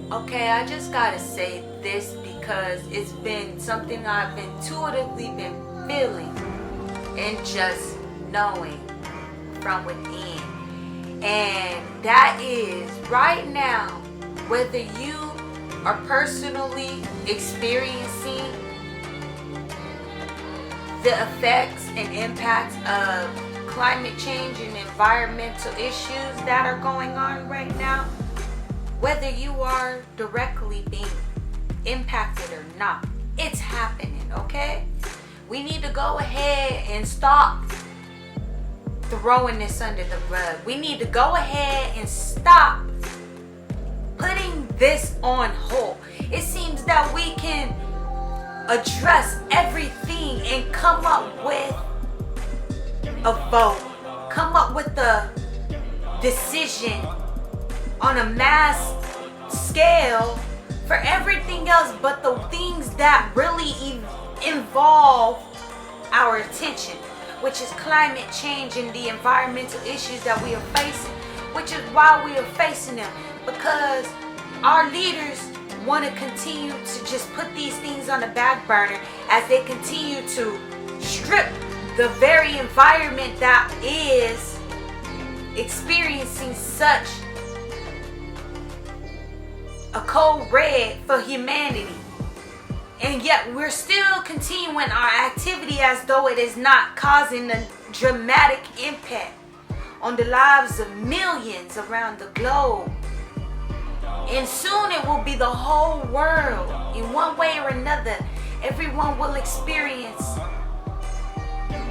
Okay, I just gotta say this because it's been something I've intuitively been feeling and just knowing from within. And that is right now, whether you are personally experiencing the effects and impacts of climate change and environmental issues that are going on right now, whether you are directly being impacted or not, it's happening, okay? We need to go ahead and stop throwing this under the rug. We need to go ahead and stop putting this on hold. It seems that we can address everything and come up with a vote, come up with a decision on a mass scale for everything else but the things that really involve our attention, which is climate change and the environmental issues that we are facing, which is why we are facing them, because our leaders want to continue to just put these things on the back burner as they continue to strip the very environment that is experiencing such a code red for humanity. And yet we're still continuing our activity as though it is not causing a dramatic impact on the lives of millions around the globe. And soon it will be the whole world. In one way or another, everyone will experience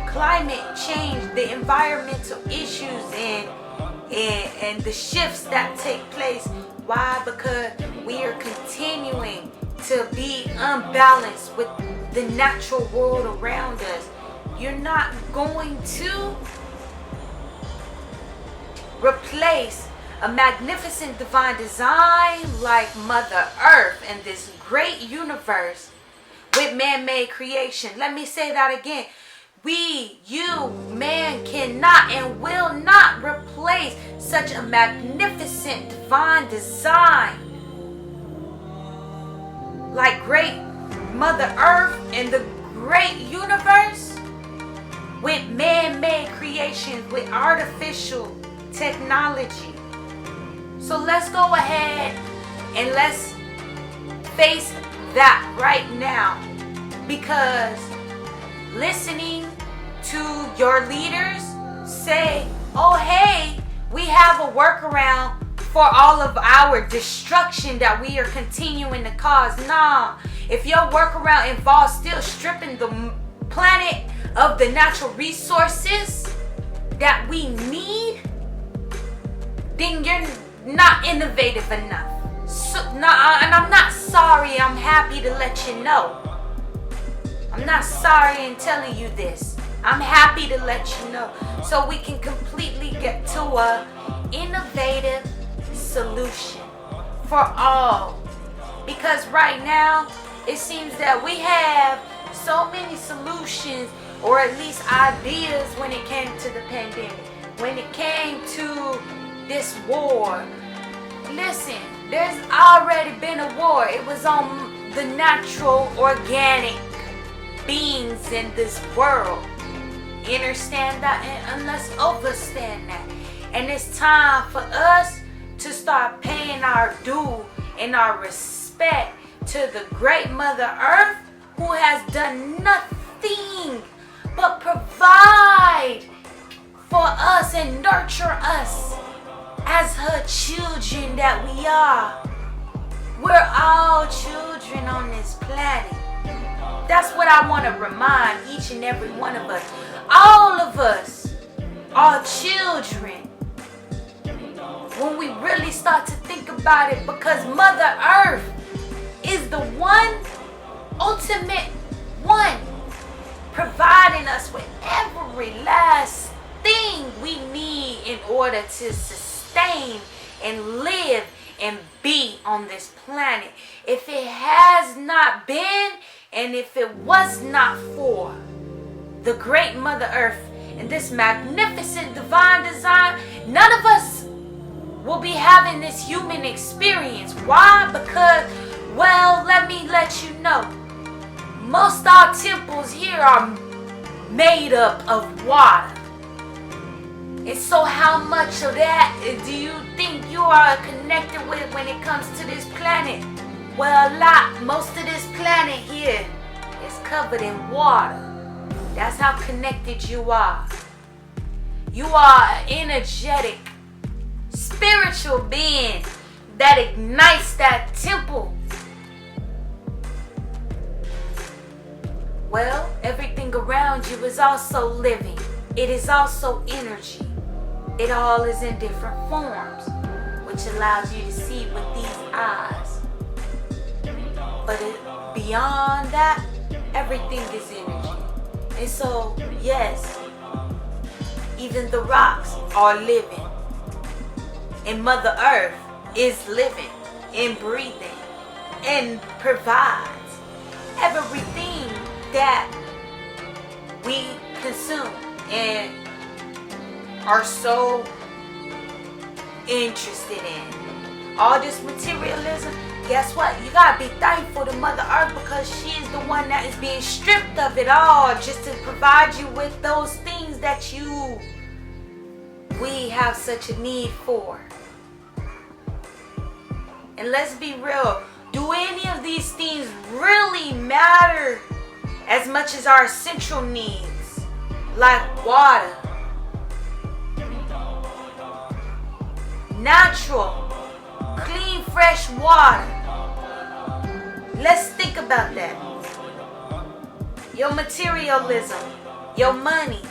climate change, the environmental issues, and the shifts that take place. Why? Because we are continuing to be unbalanced with the natural world around us. You're not going to replace a magnificent divine design like Mother Earth and this great universe with man-made creation. Let me say that again. Man cannot and will not replace such a magnificent divine design like great Mother Earth and the great universe with man-made creations, with artificial technology. So let's go ahead and let's face that right now, because listening to your leaders say, oh hey, we have a workaround for all of our destruction that we are continuing to cause. Nah, if your workaround involves still stripping the planet of the natural resources that we need, then you're not innovative enough. And I'm not sorry, I'm happy to let you know. I'm not sorry in telling you this. I'm happy to let you know so we can completely get to a innovative solution for all. Because right now, it seems that we have so many solutions, or at least ideas, when it came to the pandemic, when it came to this war. Listen, there's already been a war. It was on the natural, organic beings in this world. You understand that? And let's understand that. And it's time for us to start paying our due and our respect to the great Mother Earth, who has done nothing but provide for us and nurture us as her children that we are. We're all children on this planet. That's what I want to remind each and every one of us. All of us are children when we really start to think about it, because Mother Earth is the one, ultimate one, providing us with every last thing we need in order to sustain and live and be on this planet. If it has not been, and if it was not for the great Mother Earth and this magnificent divine design, none of us will be having having this human experience. Why? Because, well, let me let you know. Most of our temples here are made up of water. And so how much of that do you think you are connected with when it comes to this planet? Well, a lot. Most of this planet here is covered in water. That's how connected you are. You are an energetic, spiritual being that ignites that temple. Well, everything around you is also living. It is also energy. It all is in different forms, which allows you to see with these eyes. But beyond that, everything is energy. And so, yes, even the rocks are living. And Mother Earth is living and breathing and provides everything that we consume and are so interested in. All this materialism, guess what? You gotta be thankful to Mother Earth because she is the one that is being stripped of it all just to provide you with those things that we have such a need for. And let's be real, do any of these things really matter as much as our essential needs, like water? Natural, clean, fresh water. Let's think about that. Your materialism, your money.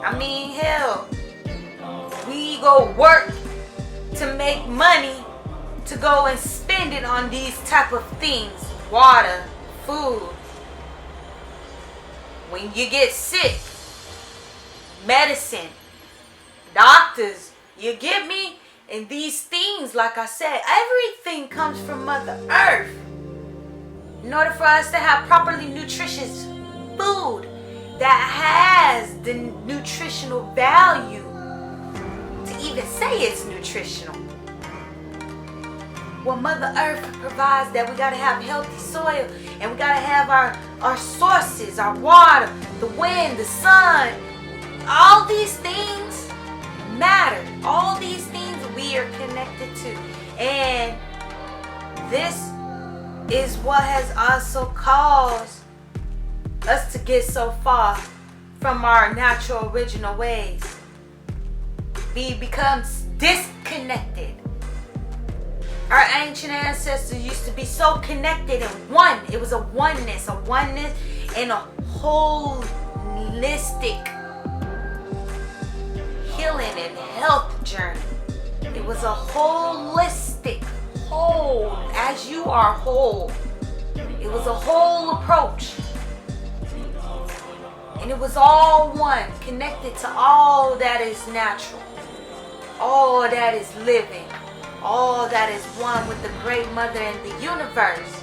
I mean, hell, we go work to make money to go and spend it on these type of things. Water, food. When you get sick, medicine, doctors, you get me? And these things, like I said, everything comes from Mother Earth. In order for us to have properly nutritious food that has the nutritional value to even say it's nutritional. Well, Mother Earth provides that. We gotta have healthy soil, and we gotta have our sources, our water, the wind, the sun. All these things matter. All these things we are connected to. And this is what has also caused us to get so far from our natural original ways. We become disconnected. Our ancient ancestors used to be so connected and one. It was a oneness and a holistic healing and health journey. It was a holistic, whole, as you are whole. It was a whole approach. And it was all one, connected to all that is natural, all that is living, all that is one with the great mother in the universe.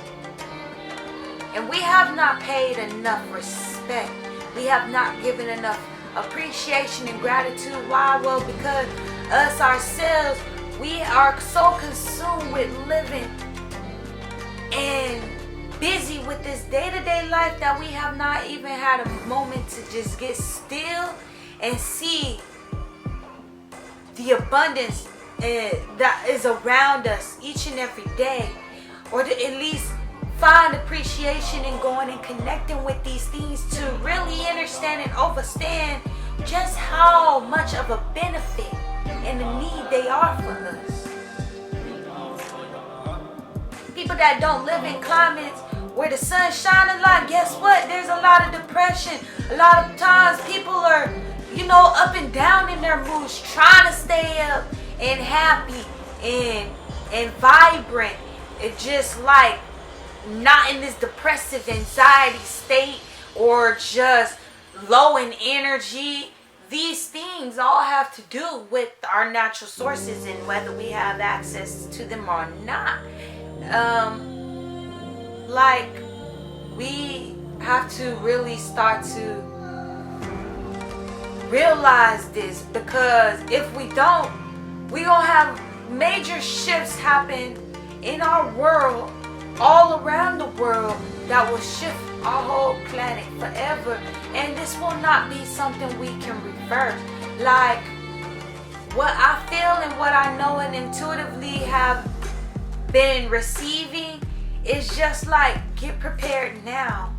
And we have not paid enough respect. We have not given enough appreciation and gratitude. Why? Well, because us ourselves, we are so consumed with living and busy with this day-to-day life that we have not even had a moment to just get still and see the abundance that is around us each and every day, or to at least find appreciation in going and connecting with these things to really understand and understand just how much of a benefit and the need they are for us. People that don't live in climates where the sun shines a lot, guess what? There's a lot of depression. A lot of times people are, up and down in their moods, trying to stay up and happy and vibrant. It's just like not in this depressive anxiety state or just low in energy. These things all have to do with our natural sources and whether we have access to them or not. We have to really start to realize this, because if we don't, We're going to have major shifts happen in our world, all around the world, that will shift our whole planet forever. And this will not be something we can reverse. Like, what I feel and what I know and intuitively have been receiving is just like, get prepared now.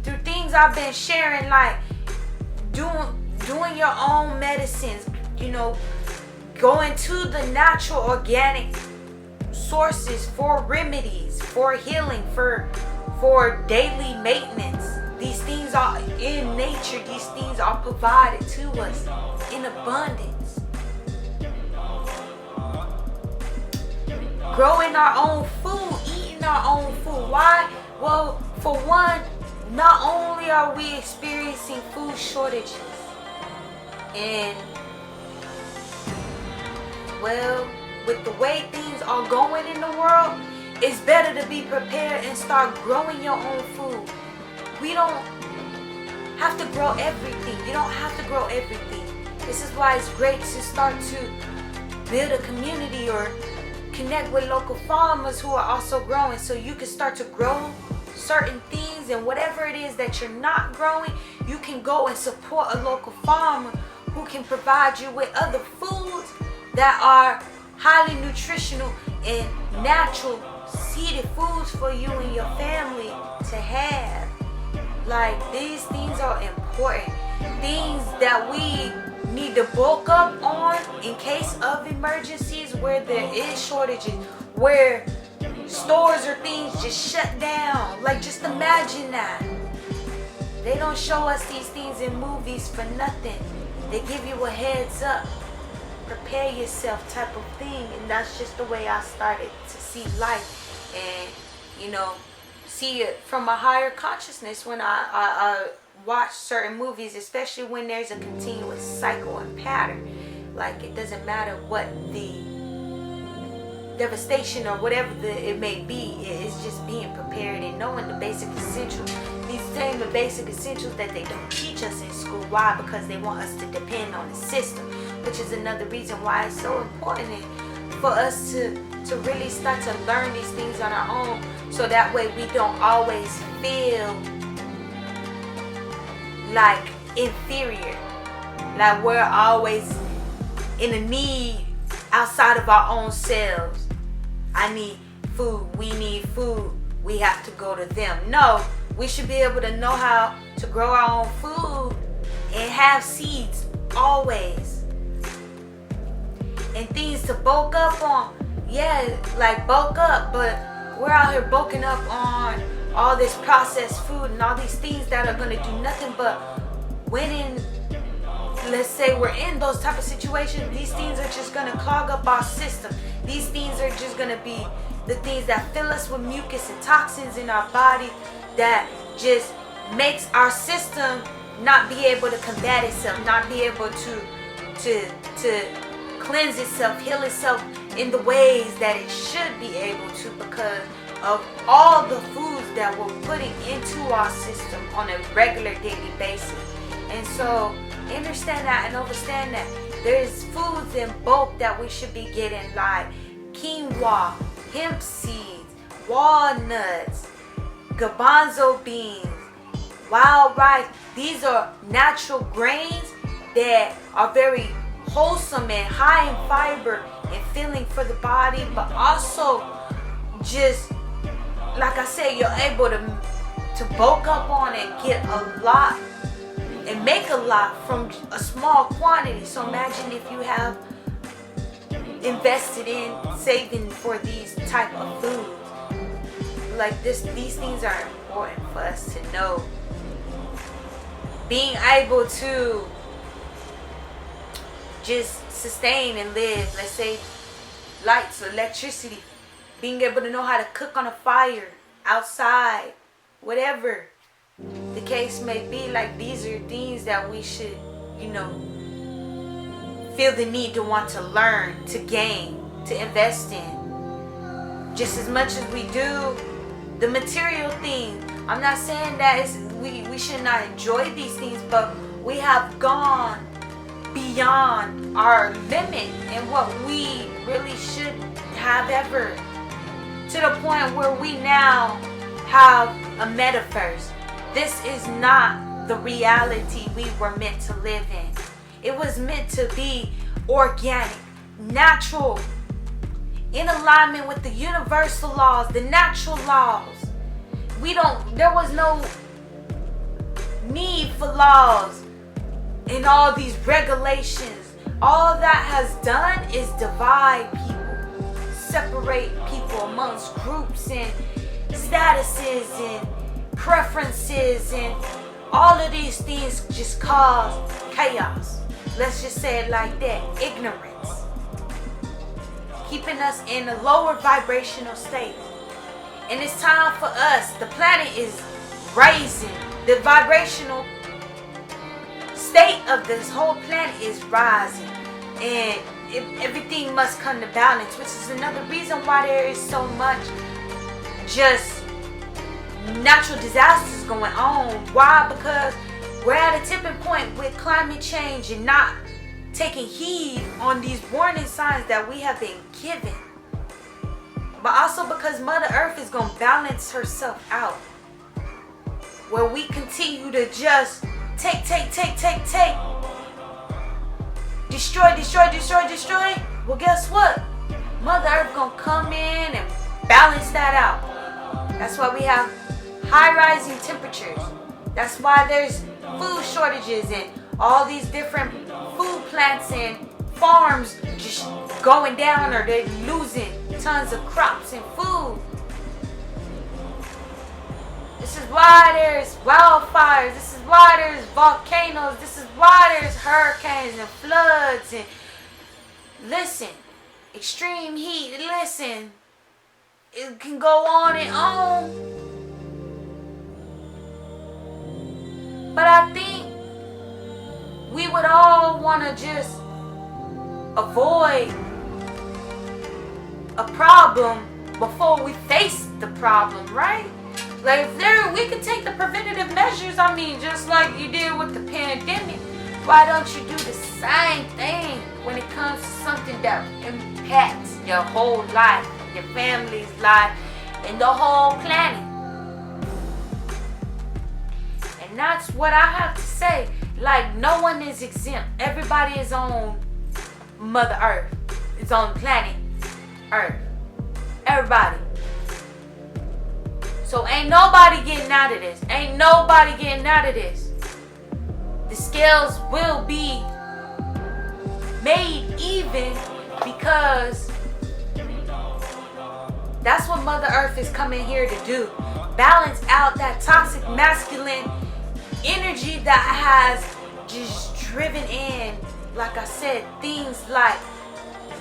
Through things I've been sharing, like doing your own medicines, going to the natural organic sources for remedies, for healing, for daily maintenance. These things are in nature. These things are provided to us in abundance. Growing our own food, eating our own food. Why? Well, for one, not only are we experiencing food shortages, and well, with the way things are going in the world, it's better to be prepared and start growing your own food. We don't have to grow everything. You don't have to grow everything. This is why it's great to start to build a community or connect with local farmers who are also growing, so you can start to grow certain things, and whatever it is that you're not growing, you can go and support a local farmer who can provide you with other foods that are highly nutritional and natural seeded foods for you and your family to have. Like, these things are important. Things that we need to bulk up on in case of emergencies, where there is shortages, where stores or things just shut down. Like, just imagine that. They don't show us these things in movies for nothing. They give you a heads up, prepare yourself type of thing. And that's just the way I started to see life, and see it from a higher consciousness when I watch certain movies, especially when there's a continuous cycle and pattern. Like, it doesn't matter what the devastation or whatever it may be, it's just being prepared and knowing the basic essentials. These same the basic essentials that they don't teach us in school. Why? Because they want us to depend on the system, which is another reason why it's so important for us to really start to learn these things on our own, so that way we don't always feel like inferior, like we're always in a need outside of our own selves. I need food, we need food, we have to go to them. No, we should be able to know how to grow our own food and have seeds always, and things to bulk up on. Yeah, like bulk up, but we're out here bulking up on all this processed food and all these things that are going to do nothing but let's say we're in those type of situations, these things are just going to clog up our system. These things are just going to be the things that fill us with mucus and toxins in our body, that just makes our system not be able to combat itself, not be able to cleanse itself, heal itself in the ways that it should be able to, because of all the foods that we're putting into our system on a regular daily basis. And so understand that and understand that there's foods in bulk that we should be getting, like quinoa, hemp seeds, walnuts, garbanzo beans, wild rice. These are natural grains that are very wholesome and high in fiber and filling for the body, but also just like I said, you're able to bulk up on and get a lot and make a lot from a small quantity. So imagine if you have invested in saving for these type of foods. Like this, these things are important for us to know. Being able to just sustain and live, let's say lights, electricity, being able to know how to cook on a fire outside, whatever the case may be. Like, these are things that we should, feel the need to want to learn, to gain, to invest in, just as much as we do the material things. I'm not saying that we should not enjoy these things, but we have gone beyond our limit and what we really should have ever, to the point where we now have a metaverse. This is not the reality we were meant to live in. It was meant to be organic, natural, in alignment with the universal laws, the natural laws. There was no need for laws and all these regulations. All that has done is divide people, separate people amongst groups and statuses and preferences, and all of these things just cause chaos. Let's just say it like that. Ignorance. Keeping us in a lower vibrational state. And it's time for us. The planet is raising. The vibrational state of this whole planet is rising. And everything must come to balance, which is another reason why there is so much just natural disasters going on. Why? Because we're at a tipping point with climate change and not taking heed on these warning signs that we have been given. But also because Mother Earth is going to balance herself out. Where we continue to just take. Destroy. Well, guess what? Mother Earth going to come in and balance that out. That's why we have high rising temperatures. That's why there's food shortages and all these different food plants and farms just going down, or they're losing tons of crops and food. This is why there's wildfires. This is why there's volcanoes. This is why there's hurricanes and floods. And listen, extreme heat. Listen, it can go on and on. But I think we would all want to just avoid a problem before we face the problem, right? Like we could take the preventative measures, just like you did with the pandemic. Why don't you do the same thing when it comes to something that impacts your whole life, your family's life, and the whole planet? And that's what I have to say. Like, no one is exempt. Everybody is on Mother Earth. It's on planet Earth. Everybody. So ain't nobody getting out of this. Ain't nobody getting out of this. The scales will be made even, because that's what Mother Earth is coming here to do. Balance out that toxic masculine energy that has just driven in, like I said, things like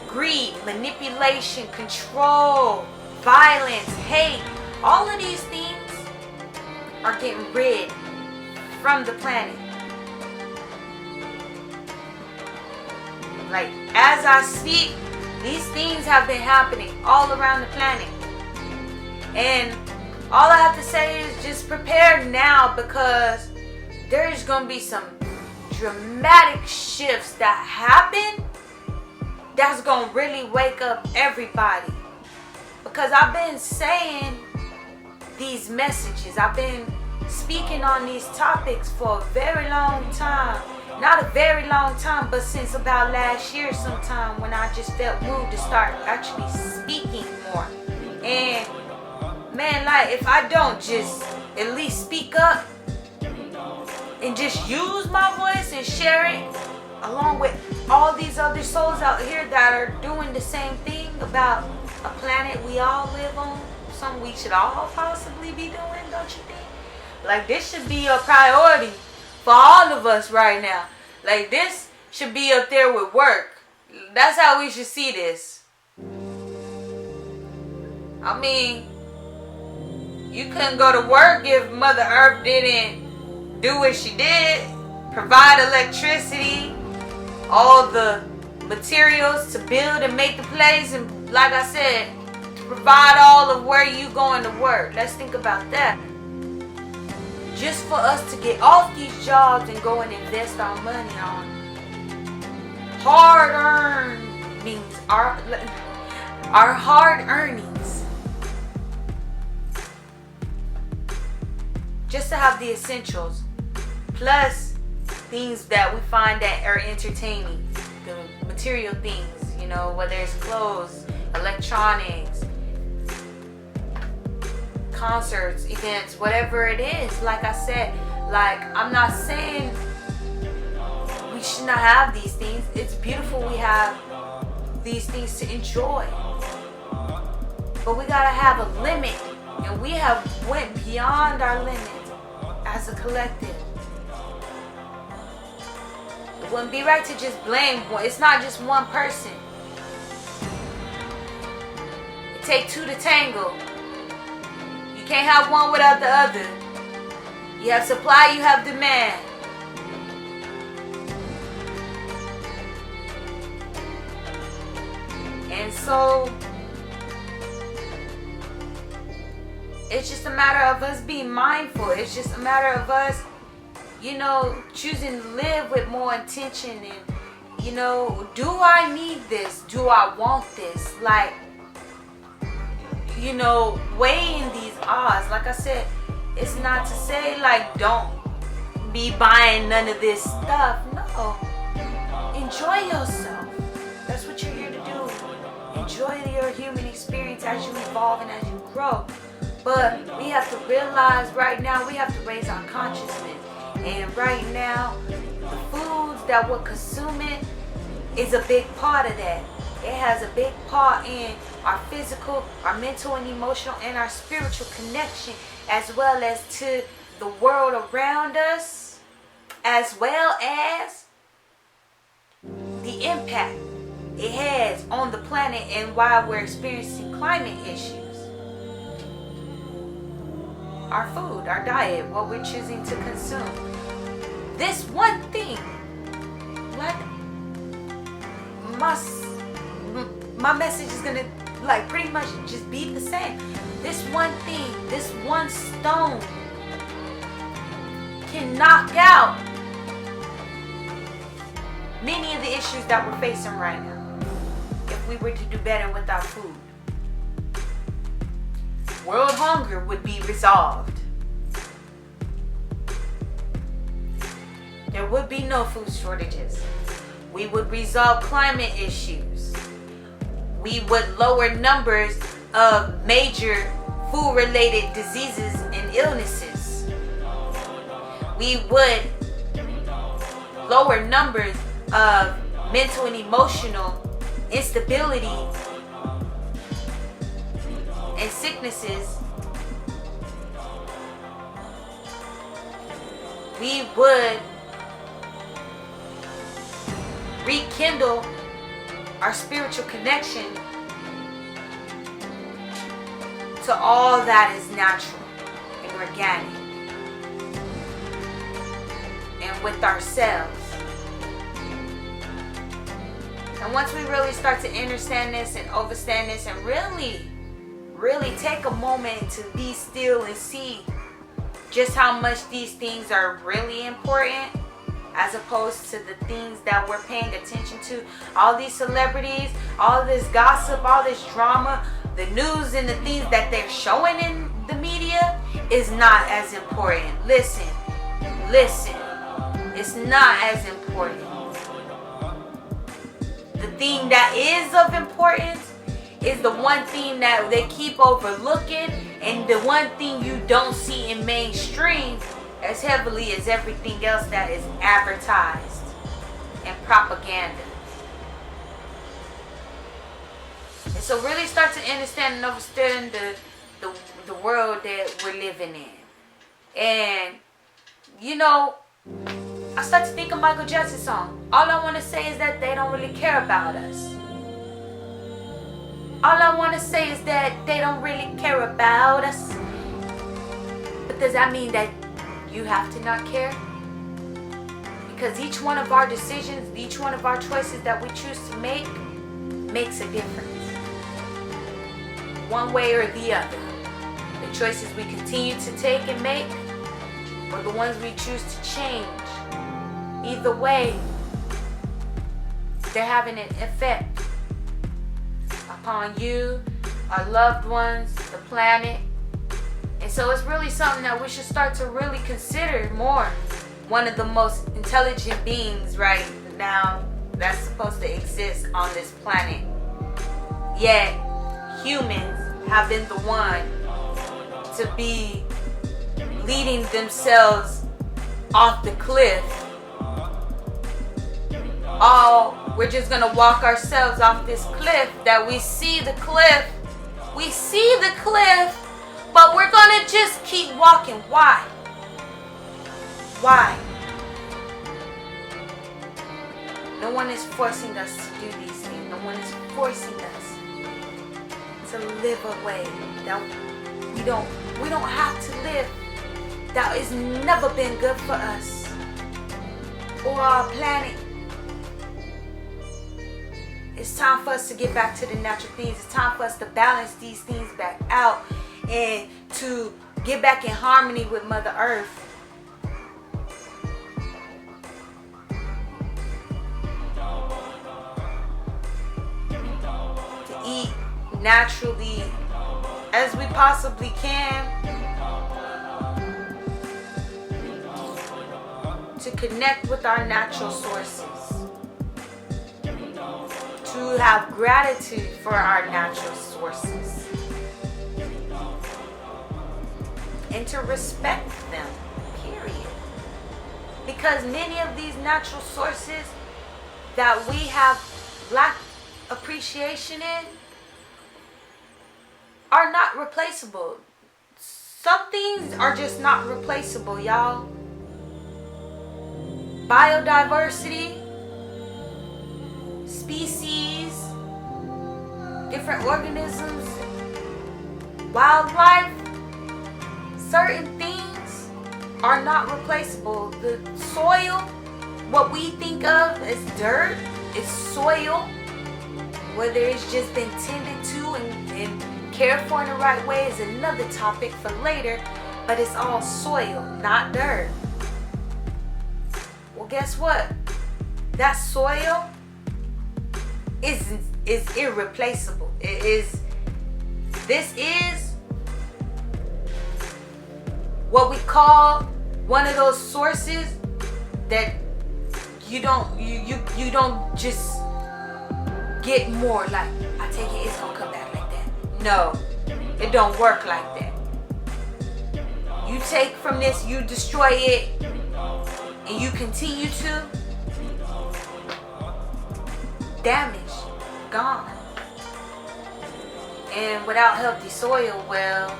greed, manipulation, control, violence, hate. All of these things are getting rid from the planet. Like, as I speak, these things have been happening all around the planet. And all I have to say is just prepare now, because there's going to be some dramatic shifts that happen that's going to really wake up everybody. Because I've been saying these messages, I've been speaking on these topics for a very long time. Not a very long time, but since about last year sometime, when I just felt moved to start actually speaking more. And man, like, if I don't just at least speak up and just use my voice and share it along with all these other souls out here that are doing the same thing about a planet we all live on, something we should all possibly be doing, don't you think? Like, this should be a priority for all of us right now. Like, this should be up there with work. That's how we should see this. I mean, you couldn't go to work if Mother Earth didn't do what she did. Provide electricity, all the materials to build and make the place, and like I said, to provide all of where you going to work. Let's think about that. Just for us to get off these jobs and go and invest our money on hard-earned means our hard earnings, just to have the essentials, plus things that we find that are entertaining, the material things, you know, whether it's clothes, electronics, concerts, events, whatever it is. Like I said, like, I'm not saying we should not have these things. It's beautiful we have these things to enjoy, but we gotta have a limit, and we have went beyond our limit as a collective. It wouldn't be right to just blame one. It's not just one person. It takes two to tango. You can't have one without the other. You have supply, you have demand. And so it's just a matter of us being mindful. It's just a matter of us, you know, choosing to live with more intention. And, you know, do I need this? Do I want this? Like, you know, weighing these odds. Like I said, it's not to say, like, don't be buying none of this stuff. No. Enjoy yourself. That's what you're here to do. Enjoy your human experience as you evolve and as you grow. But we have to realize right now, we have to raise our consciousness. And right now, the foods that we're consuming is a big part of that. It has a big part in our physical, our mental and emotional, and our spiritual connection, as well as to the world around us, as well as the impact it has on the planet and why we're experiencing climate issues. Our food, our diet, what we're choosing to consume. This one thing, like, my message is gonna, like, pretty much just be the same. This one thing, this one stone can knock out many of the issues that we're facing right now if we were to do better with our food. World hunger would be resolved. There would be no food shortages. We would resolve climate issues. We would lower numbers of major food-related diseases and illnesses. We would lower numbers of mental and emotional instability and sicknesses. We would rekindle our spiritual connection to all that is natural and organic, and with ourselves. And once we really start to understand this and understand this and really take a moment to be still and see just how much these things are really important, as opposed to the things that we're paying attention to. All these celebrities, all this gossip, all this drama, the news and the things that they're showing in the media is not as important. Listen, it's not as important. The thing that is of importance is the one thing that they keep overlooking, and the one thing you don't see in mainstream as heavily as everything else that is advertised and propaganda. And so really start to understand and understand the world that we're living in. And, you know, I start to think of Michael Jackson's song. All I want to say is that they don't really care about us. All I want to say is that they don't really care about us. But does that mean that you have to not care? Because each one of our decisions, each one of our choices that we choose to make makes a difference. One way or the other. The choices we continue to take and make, or the ones we choose to change. Either way, they're having an effect upon you, our loved ones, the planet. And so it's really something that we should start to really consider more. One of the most intelligent beings right now that's supposed to exist on this planet. Yet humans have been the one to be leading themselves off the cliff. We're just gonna walk ourselves off this cliff, that we see the cliff, but we're gonna just keep walking. Why? No one is forcing us to do these things. No one is forcing us to live a way that we don't have to live. That has never been good for us or our planet. It's time for us to get back to the natural things. It's time for us to balance these things back out and to get back in harmony with Mother Earth. To eat naturally as we possibly can. To connect with our natural sources. To have gratitude for our natural sources. And to respect them, period. Because many of these natural sources that we have lacked appreciation in are not replaceable. Some things are just not replaceable, y'all. Biodiversity, species, different organisms, wildlife, certain things are not replaceable. The soil, what we think of as dirt, is soil. Whether it's just been tended to and cared for in the right way is another topic for later, but it's all soil, not dirt. Well, guess what? That soil is irreplaceable. This is what we call one of those sources that you don't just get more, like, I take it, it's gonna come back like that. No, it don't work like that. You take from this, you destroy it, and you continue to damage, gone. And without healthy soil, well,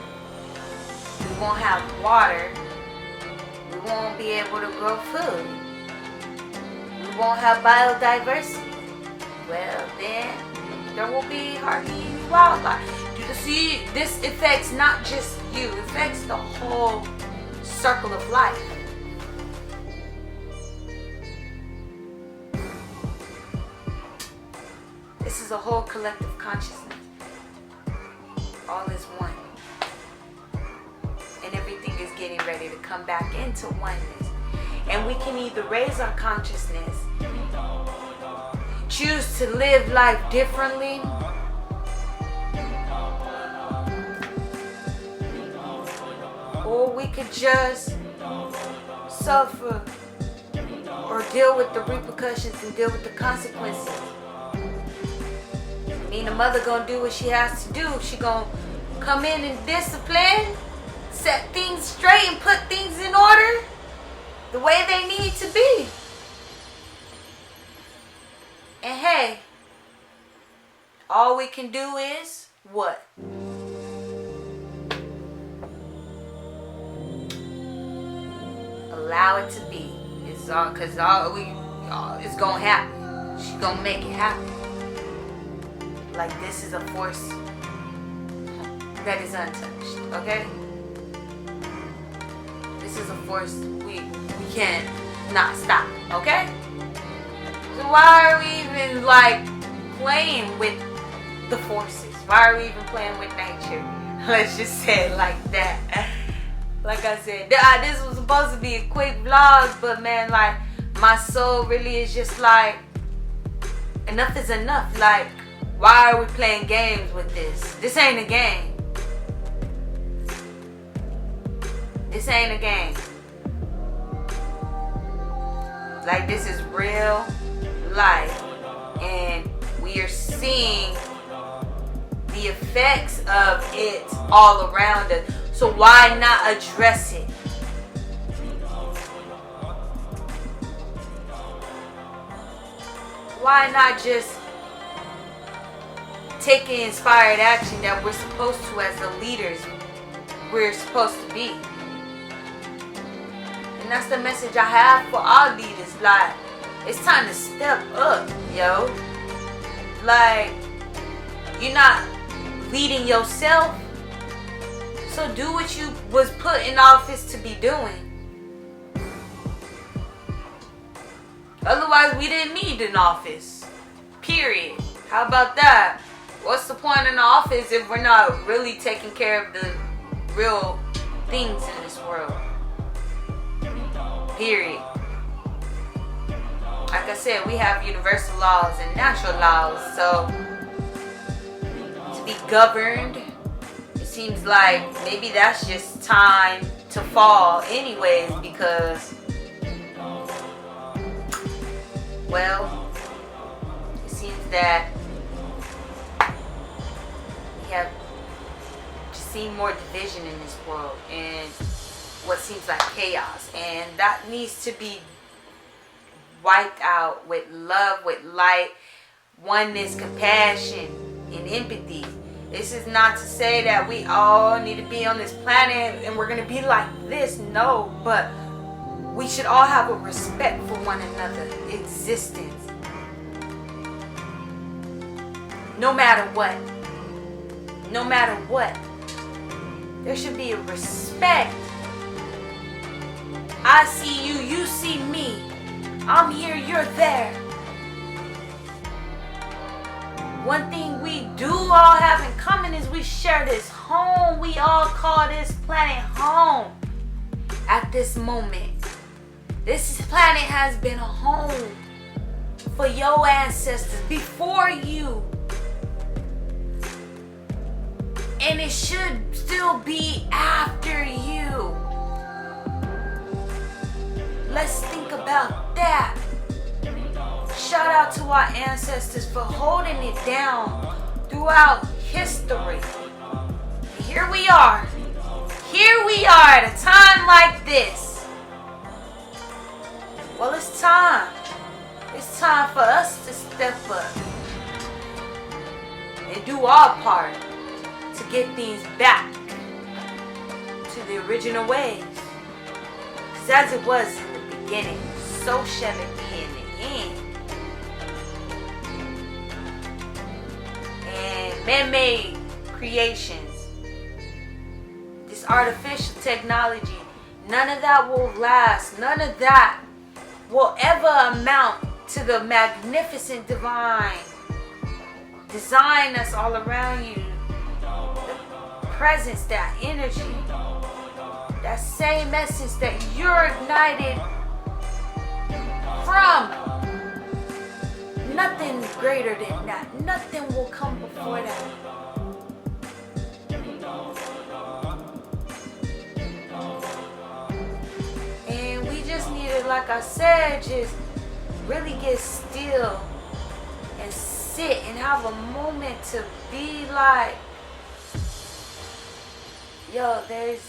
we won't have water. We won't be able to grow food. We won't have biodiversity. Well, then there will be hardly any wildlife. You see, this affects not just you, it affects the whole circle of life. This is a whole collective consciousness. All is one. And everything is getting ready to come back into oneness. And we can either raise our consciousness, choose to live life differently, or we could just suffer or deal with the repercussions and deal with the consequences. I mean, the mother gonna do what she has to do. She gonna come in and discipline, set things straight and put things in order the way they need to be. And hey, all we can do is what? Allow it to be. It's all, cause it's gonna happen. She's gonna make it happen. Like, this is a force that is untouched. Okay? This is a force we can't not stop. Okay? So why are we even like playing with the forces? Why are we even playing with nature? Let's just say it like that. Like I said, this was supposed to be a quick vlog, but man, like, my soul really is just like, enough is enough. Like, why are we playing games with this? This ain't a game. This ain't a game. Like, this is real life. And we are seeing the effects of it all around us. So why not address it? Why not just take the inspired action that we're supposed to as the leaders we're supposed to be? And that's the message I have for our leaders. Like, it's time to step up, yo. Like, you're not leading yourself, so do what you was put in office to be doing. Otherwise, we didn't need an office. Period. How about that? What's the point in the office if we're not really taking care of the real things in this world? Period. Like I said, we have universal laws and natural laws. So, to be governed, it seems like maybe that's just time to fall anyways, because, well, it seems that we have just seen more division in this world and what seems like chaos, and that needs to be wiped out with love, with light, oneness, compassion, and empathy. This is not to say that we all need to be on this planet and we're going to be like this. No, but we should all have a respect for one another existence. No matter what. No matter what. There should be a respect. I see you, you see me. I'm here, you're there. One thing we do all have in common is we share this home. We all call this planet home at this moment. This planet has been a home for your ancestors before you. And it should still be after you. Let's think about that. Shout out to our ancestors for holding it down throughout history. And here we are. Here we are at a time like this. Well, it's time. It's time for us to step up and do our part to get things back to the original ways. Because as it was in the beginning, so shall it be in the end. And man-made creations, this artificial technology, none of that will last. None of that will ever amount to the magnificent divine design that's all around you. The presence, that energy, that same essence that you're ignited from. Nothing greater than that. Nothing will come before that. And we just need to, like I said, just really get still and sit and have a moment to be like, yo, there's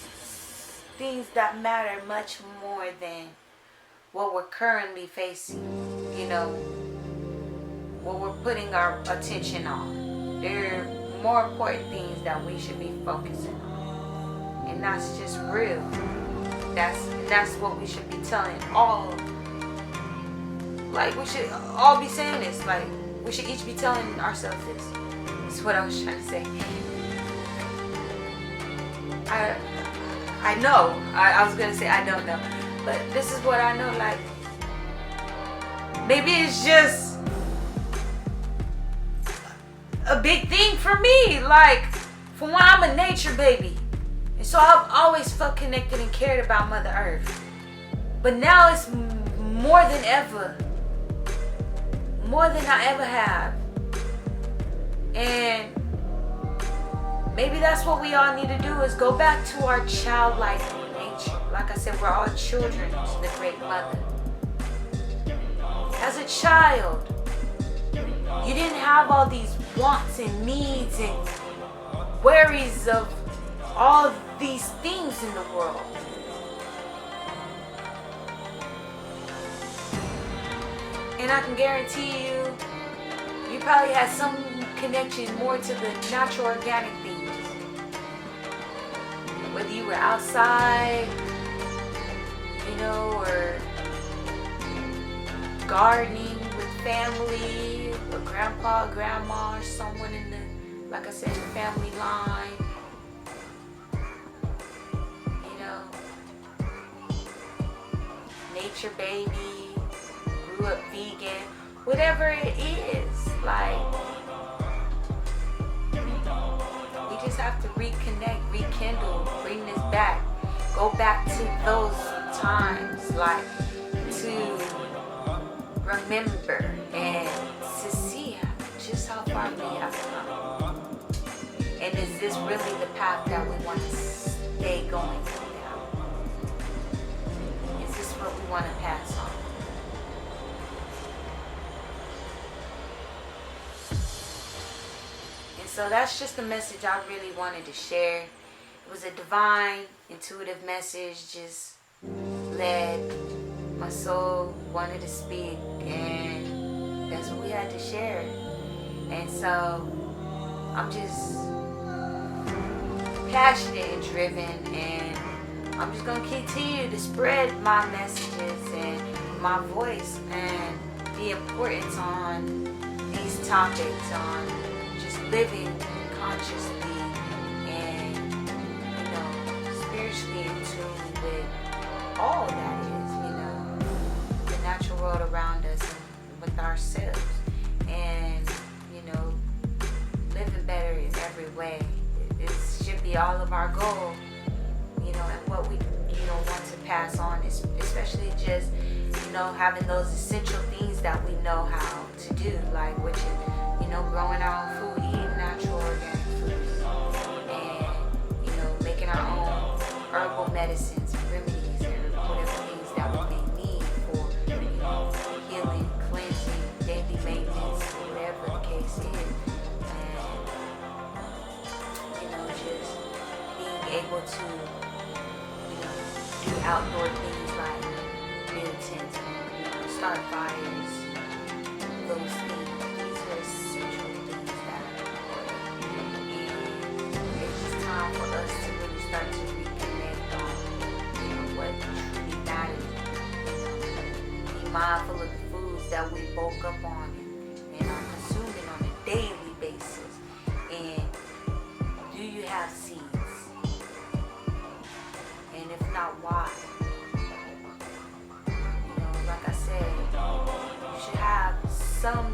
things that matter much more than what we're currently facing, you know, what we're putting our attention on. There are more important things that we should be focusing on. And that's just real. That's what we should be telling all. Like, we should all be saying this. Like, we should each be telling ourselves this. That's what I was trying to say. I know. I was going to say I don't know. But this is what I know. Like, maybe it's just a big thing for me. Like, for one, I'm a nature baby. And so I've always felt connected and cared about Mother Earth. But now it's more than ever. more than I ever have. And maybe that's what we all need to do, is go back to our childlike nature. Like I said, we're all children to the Great Mother. As a child, you didn't have all these wants and needs and worries of all these things in the world. And I can guarantee you, you probably had some connection more to the natural organic things. Whether you were outside, or gardening with family, or grandpa, grandma, or someone in the, like I said, the family line. Nature baby, grew up vegan, whatever it is, like, we just have to reconnect, rekindle, bring this back, go back to those times, like, to remember and to see just how far we have come. And is this really the path that we want to stay going down? Is this what we want to pass on? And so that's just the message I really wanted to share. It was a divine, intuitive message, just led. My soul wanted to speak, and that's what we had to share. And so I'm just passionate and driven, and I'm just going to continue to spread my messages and my voice and the importance on these topics, on just living consciously and, spiritually in tune with all that is, the natural world around us and with ourselves, and, living better in every way. It should be all of our goal, and what we, want to pass on, especially just, having those essential things that we know how to do, like, which is, growing our own food, eating natural organic foods, and, making our own herbal medicines, remedies, and whatever things that we may need for, healing, cleansing, daily maintenance, whatever the case is. And, just being able to, do outdoor things like build tents, start fires, those things. These are essential things that are important. And it's just time for us to really start to reconnect on, what truly matters. Be mindful of the foods that we bulk up on and are consuming on a daily basis. And do you have seeds? And if not, why? Like I said, you should have some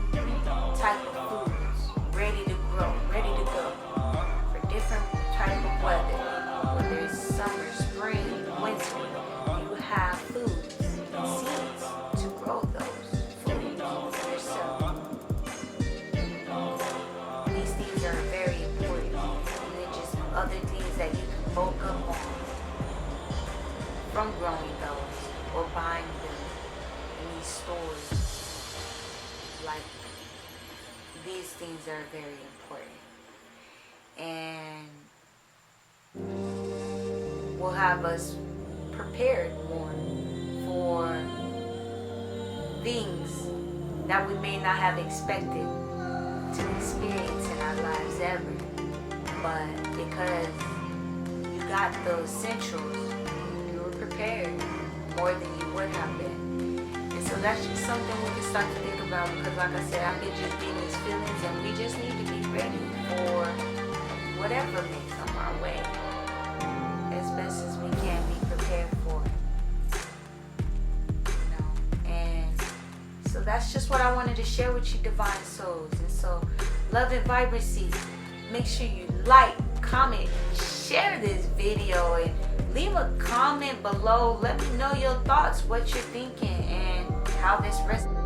type of foods ready to grow, ready to go for different type of weather. Whether it's summer, spring, winter, you have foods and seeds to grow those foods yourself. These things are very important, and then just other things that you can bulk up on from growing those or buying them in these stores. Like, these things are very important, and will have us prepared more for things that we may not have expected to experience in our lives ever. But because you got those essentials, you were prepared more than you would have been. And so that's just something we can start to think about, because like I said, I've been just getting these feelings, and we just need to be ready for whatever may come our way, as best as we can be prepared for it. And so that's just what I wanted to share with you, divine souls. And so, love and vibrancy. Make sure you like, comment, share this video, and leave a comment below. Let me know your thoughts, what you're thinking, and how this resonates.